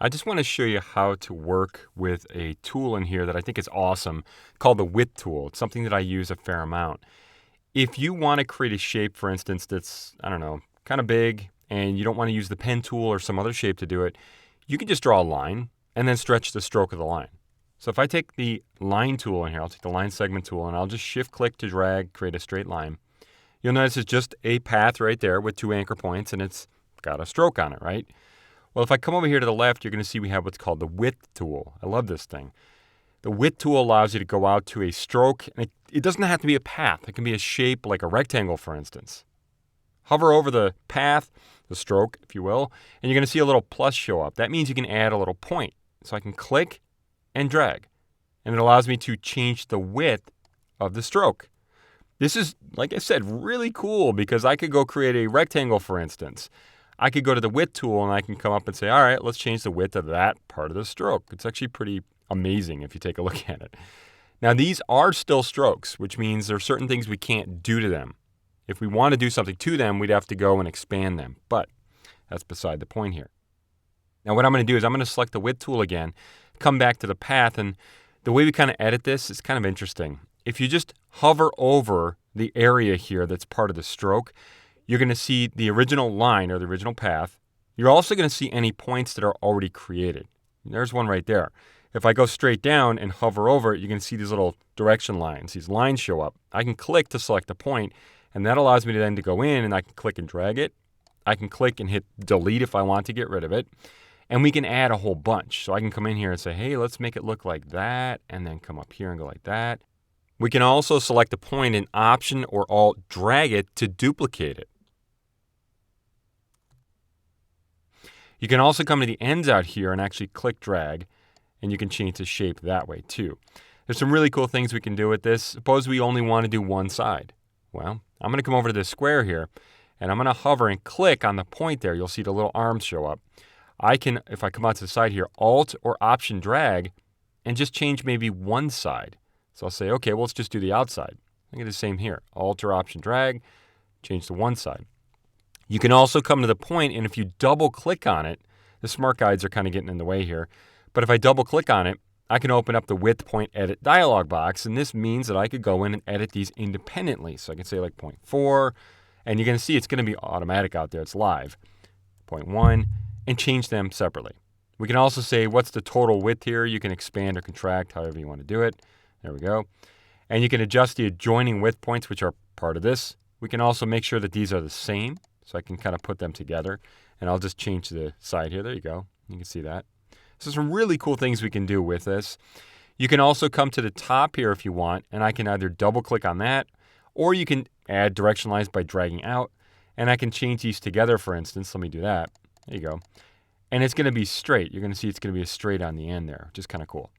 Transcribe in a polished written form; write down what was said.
I just want to show you how to work with a tool in here that I think is awesome called the width tool. It's something that I use a fair amount. If you want to create a shape, for instance, that's, I don't know, kind of big, and you don't want to use the pen tool or some other shape to do it, you can just draw a line and then stretch the stroke of the line. So if I take the line tool in here, I'll take the line segment tool and I'll just shift click to drag, create a straight line. You'll notice it's just a path right there with 2 anchor points and it's got a stroke on it, right? Well, if I come over here to the left, you're going to see we have what's called the width tool. I love this thing. The width tool allows you to go out to a stroke. And it doesn't have to be a path. It can be a shape like a rectangle, for instance. Hover over the path, the stroke, if you will, and you're going to see a little plus show up. That means you can add a little point. So I can click and drag. And it allows me to change the width of the stroke. This is, like I said, really cool because I could go create a rectangle, for instance. I could go to the width tool and I can come up and say, all right, let's change the width of that part of the stroke. It's actually pretty amazing if you take a look at it. Now, these are still strokes, which means there are certain things we can't do to them. If we want to do something to them, we'd have to go and expand them. But that's beside the point here. Now, what I'm going to do is I'm going to select the width tool again, come back to the path, and the way we kind of edit this is kind of interesting. If you just hover over the area here that's part of the stroke, you're going to see the original line or the original path. You're also going to see any points that are already created. There's one right there. If I go straight down and hover over it, you're going to see these little direction lines. These lines show up. I can click to select a point, and that allows me to then to go in and I can click and drag it. I can click and hit delete if I want to get rid of it. And we can add a whole bunch. So I can come in here and say, hey, let's make it look like that, and then come up here and go like that. We can also select a point and Option or Alt drag it to duplicate it. You can also come to the ends out here and actually click drag, and you can change the shape that way too. There's some really cool things we can do with this. Suppose we only want to do one side. Well, I'm going to come over to this square here, and I'm going to hover and click on the point there. You'll see the little arms show up. I can, if I come out to the side here, Alt or Option drag, and just change maybe one side. So I'll say, okay, well, let's just do the outside. I can do the same here. Alt or Option drag, change to one side. You can also come to the point, and if you double click on it, the smart guides are kind of getting in the way here, but if I double click on it, I can open up the width point edit dialog box, and this means that I could go in and edit these independently. So I can say like 0.4, and you're going to see it's going to be automatic out there. It's live. 0.1, and change them separately. We can also say what's the total width here. You can expand or contract however you want to do it. There we go. And you can adjust the adjoining width points, which are part of this. We can also make sure that these are the same. So I can kind of put them together, and I'll just change the side here. There you go. You can see that. So some really cool things we can do with this. You can also come to the top here if you want, and I can either double click on that, or you can add direction lines by dragging out, and I can change these together, for instance. Let me do that. There you go. And it's going to be straight. You're going to see it's going to be a straight on the end there, which is kind of cool.